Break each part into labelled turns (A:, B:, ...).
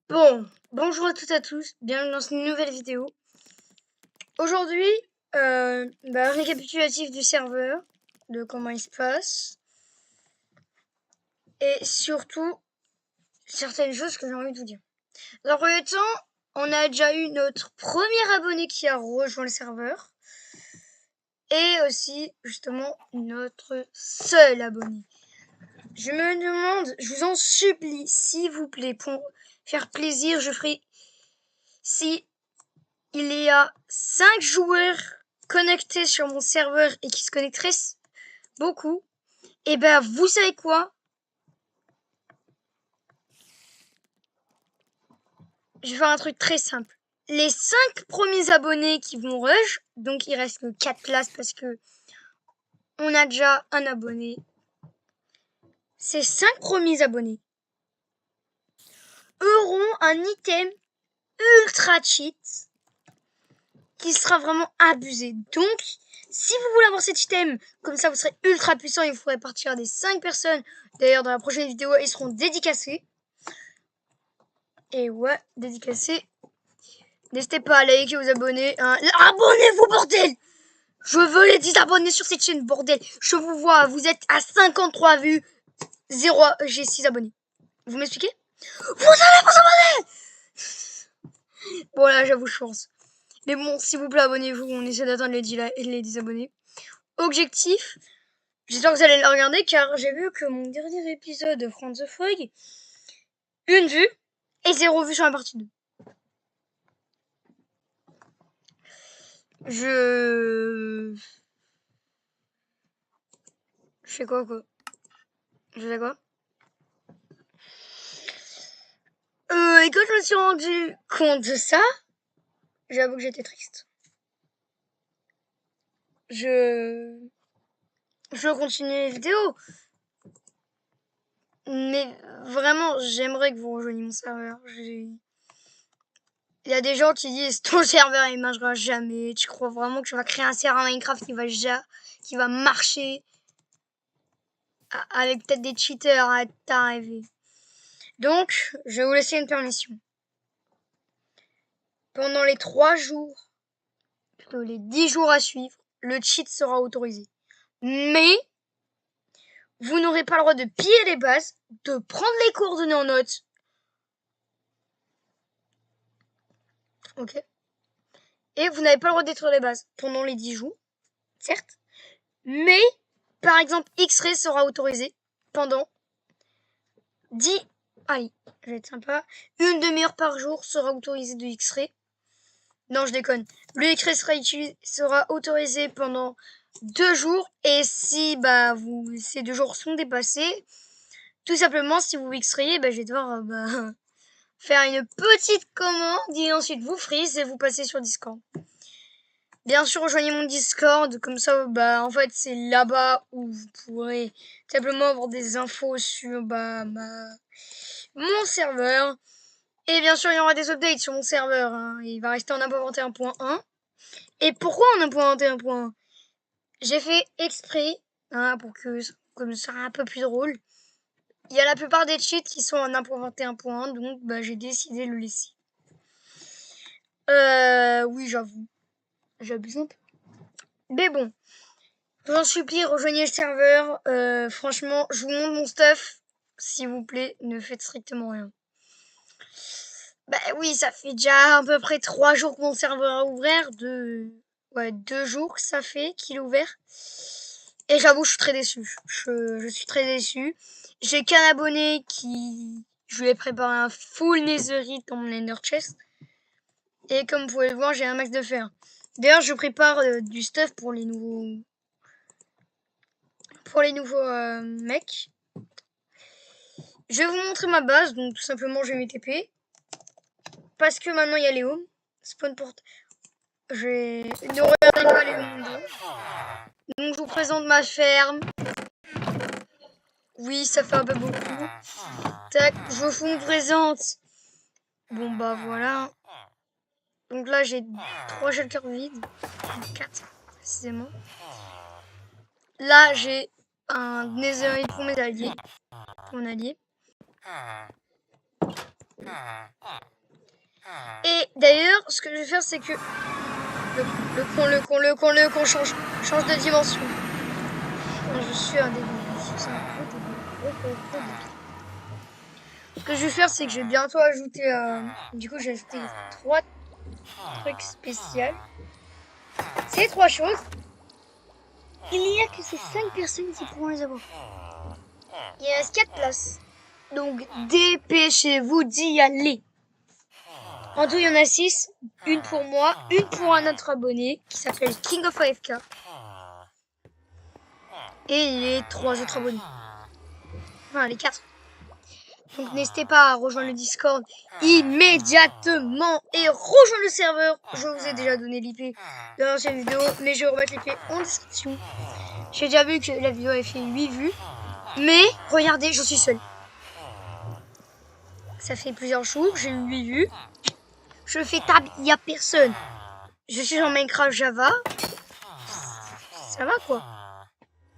A: Bon, bonjour à toutes et à tous, bienvenue dans cette nouvelle vidéo. Aujourd'hui, récapitulatif du serveur, de comment il se passe, et surtout, certaines choses que j'ai envie de vous dire. Dans le premier temps, on a déjà eu notre premier abonné qui a rejoint le serveur, et aussi, justement, notre seul abonné. Je me demande, je vous en supplie, s'il vous plaît, pour faire plaisir, je ferai... Si il y a 5 joueurs connectés sur mon serveur et qui se connecteraient beaucoup, et ben vous savez quoi? Je vais faire un truc très simple. Les 5 premiers abonnés qui vont rush, donc il reste que 4 places parce que on a déjà un abonné. Ces 5 premiers abonnés auront un item ultra cheat qui sera vraiment abusé. Donc, si vous voulez avoir cet item, comme ça vous serez ultra puissant et vous pourrez partir des 5 personnes. D'ailleurs, dans la prochaine vidéo, ils seront dédicacés. Et ouais, dédicacés. N'hésitez pas à liker, vous abonner. Hein. Abonnez-vous, bordel! Je veux les 10 abonnés sur cette chaîne, bordel. Je vous vois, vous êtes à 53 vues. 0, j'ai 6 abonnés. Vous m'expliquez? Vous allez vous abonner! Bon, là, j'avoue, je pense. Mais bon, s'il vous plaît, abonnez-vous. On essaie d'atteindre les 10 abonnés. Objectif. J'espère que vous allez le regarder, car j'ai vu que mon dernier épisode de Franz the Fog, 1 vue et 0 vue sur la partie 2. Je fais quoi? Je fais quoi? Et quand je me suis rendu compte de ça, j'avoue que j'étais triste. Je continue les vidéos. Mais vraiment, j'aimerais que vous rejoigniez mon serveur. Il y a des gens qui disent ton serveur il marchera jamais. Tu crois vraiment que tu vas créer un serveur Minecraft qui va marcher avec peut-être des cheaters à t'arriver. Donc, je vais vous laisser une permission. Pendant les 3 jours, plutôt les 10 jours à suivre, le cheat sera autorisé. Mais vous n'aurez pas le droit de piller les bases, de prendre les coordonnées en note. Ok. Et vous n'avez pas le droit de détruire les bases pendant les 10 jours, certes. Mais, par exemple, X-Ray sera autorisé pendant 10... Allez, je vais être sympa. 1 demi-heure par jour sera autorisé de X-Ray. Non, je déconne. Le X-Ray sera autorisé pendant 2 jours. Et si ces 2 jours sont dépassés, tout simplement, si vous X-Rayez, je vais devoir faire une petite commande et ensuite vous freeze et vous passez sur Discord. Bien sûr, rejoignez mon Discord, comme ça, en fait, c'est là-bas où vous pourrez simplement avoir des infos sur mon serveur. Et bien sûr, il y aura des updates sur mon serveur. Hein. Il va rester en 1.21.1. Et pourquoi en 1.21.1? J'ai fait exprès, pour que comme ça soit un peu plus drôle. Il y a la plupart des cheats qui sont en 1.21.1, donc j'ai décidé de le laisser. Oui, j'avoue. J'abuse un peu. Mais bon, je vous en supplie, rejoignez le serveur. Franchement, je vous montre mon stuff. S'il vous plaît, ne faites strictement rien. Oui, ça fait déjà à peu près 3 jours que mon serveur a ouvert. 2 jours que ça fait qu'il est ouvert. Et j'avoue, je suis très déçu. Je suis très déçu. J'ai qu'un abonné qui... Je lui ai préparé un full netherite dans mon ender chest. Et comme vous pouvez le voir, j'ai un max de fer. D'ailleurs, je prépare du stuff pour les nouveaux... mecs. Je vais vous montrer ma base. Donc, tout simplement, je vais mes TP. Parce que maintenant, il y a les homes. Spawn pour... Ne regardez pas les mondes. Donc, je vous présente ma ferme. Oui, ça fait un peu beaucoup. Tac, je vous présente. Bon, voilà. Donc là, j'ai 3 shelters vides. 4, précisément. Là, j'ai un netherite pour mes alliés. Mon allié. Et d'ailleurs, ce que je vais faire, c'est que le con change de dimension. Je suis un débile. Je suis un gros débile. Gros débile. Ce que je vais faire, c'est que je vais bientôt ajouter... du coup, j'ai ajouté 3 trucs spéciaux. Ces 3 choses, il n'y a que ces 5 personnes qui pourront les avoir. Il reste 4 places. Donc, dépêchez-vous d'y aller. En tout, il y en a 6. Une pour moi, une pour un autre abonné qui s'appelle King of AFK. Et les 3 autres abonnés. Enfin, les 4. Donc n'hésitez pas à rejoindre le Discord immédiatement et rejoindre le serveur. Je vous ai déjà donné l'IP de l'ancienne vidéo, mais je vais remettre l'IP en description. J'ai déjà vu que la vidéo avait fait 8 vues. Mais regardez, je suis seul. Ça fait plusieurs jours, j'ai eu 8 vues. Je fais tab, il n'y a personne. Je suis en Minecraft Java. Ça va quoi.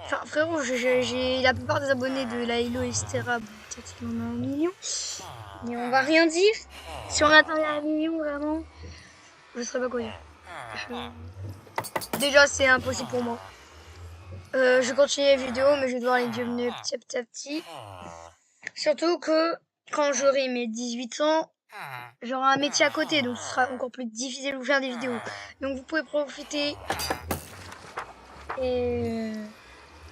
A: Enfin frérot, j'ai la plupart des abonnés de la Hello, etc. Peut-être qu'il y en a 1 million. Mais on va rien dire. Si on attendait 1 million vraiment, je serais pas quoi dire. Déjà c'est impossible pour moi. Je continue les vidéos, mais je vais devoir les diminuer petit à petit. Surtout que quand j'aurai mes 18 ans, j'aurai un métier à côté, donc ce sera encore plus difficile de vous faire des vidéos. Donc vous pouvez profiter. Et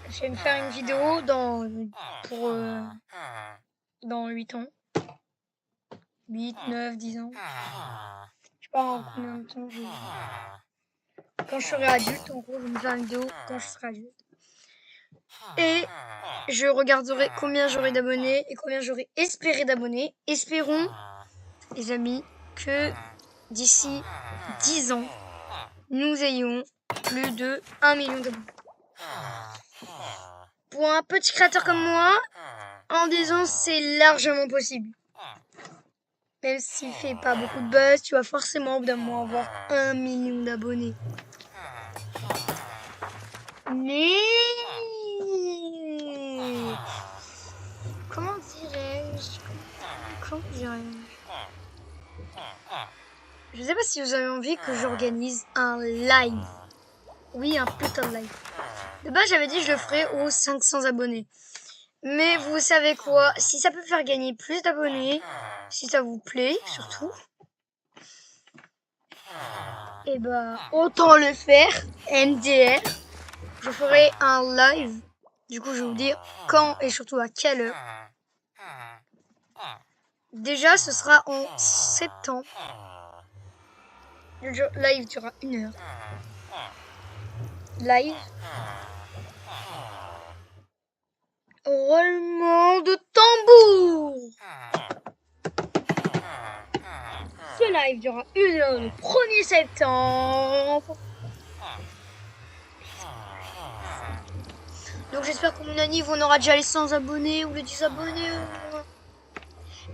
A: je vais me faire une vidéo dans 8 ans. 8, 9, 10 ans. Je sais pas en combien de temps je... Quand je serai adulte, en gros, je vais me faire une vidéo quand je serai adulte. Et je regarderai combien j'aurai d'abonnés et combien j'aurai espéré d'abonnés. Espérons, les amis, que d'ici 10 ans, nous ayons plus de 1 million d'abonnés. Pour un petit créateur comme moi, en 10 ans, c'est largement possible. Même s'il fait pas beaucoup de buzz, tu vas forcément au bout d'un moment avoir 1 million d'abonnés. Mais... Comment dirais-je? Je sais pas si vous avez envie que j'organise un live. Oui, un putain de live. De base, j'avais dit que je le ferais aux 500 abonnés. Mais vous savez quoi? Si ça peut faire gagner plus d'abonnés, si ça vous plaît, surtout, et bah, autant le faire. MDR. Je ferai un live. Du coup, je vais vous dire quand et surtout à quelle heure. Déjà, ce sera en septembre. Le live durera 1 heure. Live. Roulement de tambour. Ce live durera 1 heure le 1er septembre. Donc j'espère qu'à mon anniv on aura déjà les 100 abonnés ou les 10 abonnés.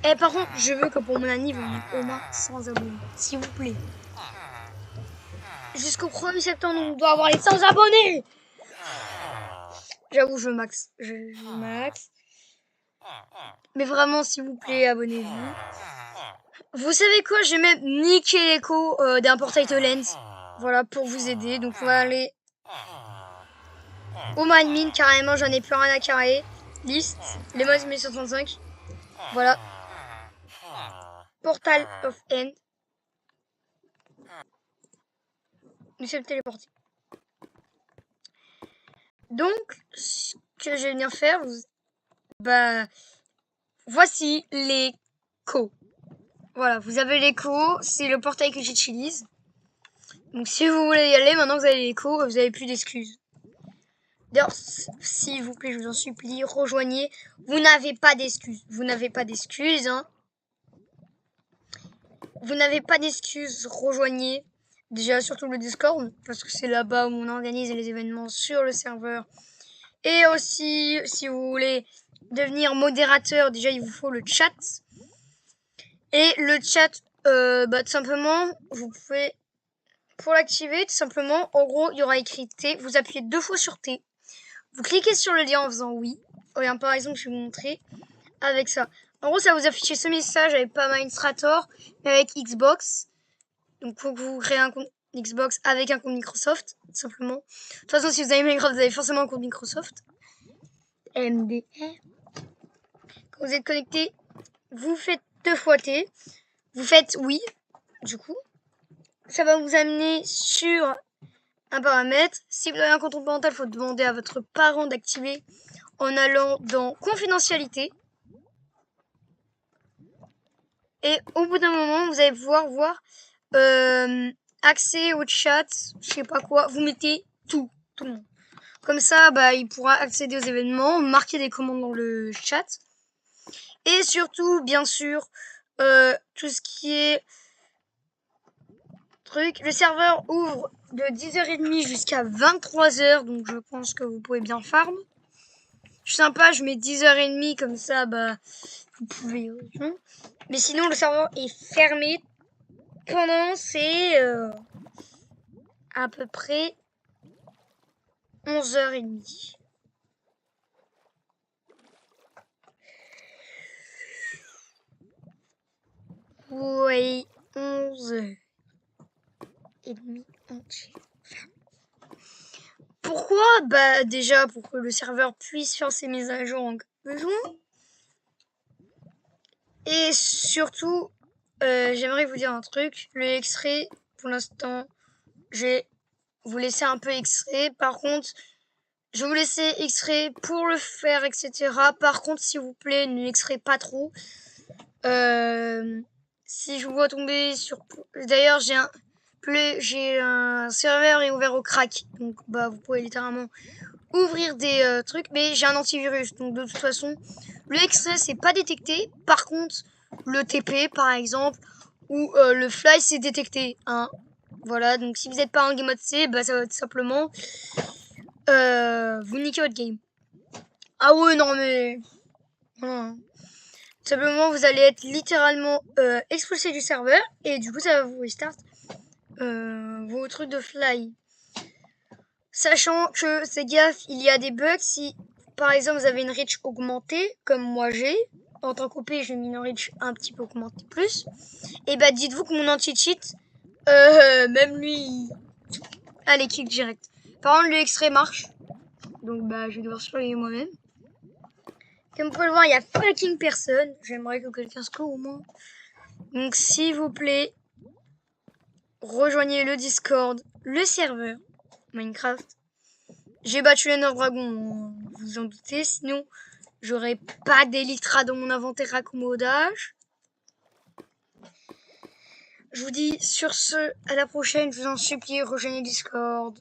A: Et par contre, je veux que pour mon anniv on ait au moins 100 abonnés. S'il vous plaît. Jusqu'au 1er septembre, on doit avoir les 100 abonnés. J'avoue, je veux max. Je veux max. Mais vraiment, s'il vous plaît, abonnez-vous. Vous savez quoi? J'ai même niqué l'écho d'un portail Lens. Voilà, pour vous aider. Donc on va aller au admin carrément. J'en ai plus rien à carrer. Liste. Les mods 1065. Voilà. Portal of End. Nous sommes téléportés. Donc, ce que je vais venir faire, bah, voici l'écho. Voilà, vous avez l'écho, c'est le portail que j'utilise. Donc, si vous voulez y aller, maintenant que vous avez l'écho, vous n'avez plus d'excuses. D'ailleurs, s'il vous plaît, je vous en supplie, rejoignez. Vous n'avez pas d'excuses. Vous n'avez pas d'excuses, hein. Vous n'avez pas d'excuses, rejoignez. Déjà, surtout le Discord, parce que c'est là-bas où on organise les événements sur le serveur. Et aussi, si vous voulez devenir modérateur, déjà, il vous faut le chat. Et le chat, tout simplement, vous pouvez, pour l'activer, tout simplement, en gros, il y aura écrit T. Vous appuyez 2 fois sur T. Vous cliquez sur le lien en faisant oui. Regarde, par exemple, je vais vous montrer avec ça. En gros, ça va vous afficher ce message avec pas Minecraft, mais avec Xbox. Donc, faut que vous créez un compte Xbox avec un compte Microsoft, tout simplement. De toute façon, si vous avez Minecraft, vous avez forcément un compte Microsoft. MDR. Quand vous êtes connecté, vous faites 2 fois T. Vous faites oui, du coup. Ça va vous amener sur un paramètre. Si vous avez un compte parental, il faut demander à votre parent d'activer en allant dans confidentialité. Et au bout d'un moment, vous allez pouvoir voir accès au chat, je sais pas quoi. Vous mettez tout le monde. Comme ça, il pourra accéder aux événements, marquer des commandes dans le chat. Et surtout, bien sûr, tout ce qui est truc. Le serveur ouvre de 10h30 jusqu'à 23h, donc je pense que vous pouvez bien farm. Je suis sympa, je mets 10h30, comme ça, vous pouvez... Mais sinon, le serveur est fermé pendant c'est à peu près 11h30. Oui, 11h30 entier. Pourquoi? Déjà pour que le serveur puisse faire ses mises à jour en besoin. Et surtout, j'aimerais vous dire un truc. Le extrait, pour l'instant, je vais vous laisser un peu extrait. Par contre, je vais vous laisser extrait pour le faire, etc. Par contre, s'il vous plaît, ne l'extrait pas trop. Si je vous vois tomber sur... D'ailleurs, j'ai un serveur est ouvert au crack. Donc, vous pouvez littéralement ouvrir des trucs. Mais j'ai un antivirus. Donc, de toute façon, le extrait, c'est pas détecté. Par contre, le TP, par exemple, ou le fly, c'est détecté. Hein. Voilà, donc si vous n'êtes pas en game mode C, ça va être simplement vous niquez votre game. Ah ouais, non mais... Voilà. Simplement, vous allez être littéralement expulsé du serveur et du coup, ça va vous restart vos trucs de fly. Sachant que, c'est gaffe, il y a des bugs. Si, par exemple, vous avez une reach augmentée, comme moi j'ai, en tant qu'OP, j'ai mis une reach un petit peu augmentée plus. Et dites-vous que mon anti-cheat, même lui, allez, kick direct. Par contre, le extrait marche. Donc, je vais devoir surveiller moi-même. Comme vous pouvez le voir, il y a fucking personne. J'aimerais que quelqu'un se court au moins. Donc, s'il vous plaît, rejoignez le Discord, le serveur Minecraft. J'ai battu l'Ender Dragon, vous en doutez. Sinon, j'aurais pas d'Elytra dans mon inventaire raccommodage. Je vous dis sur ce, à la prochaine. Je vous en supplie, rejoignez le Discord.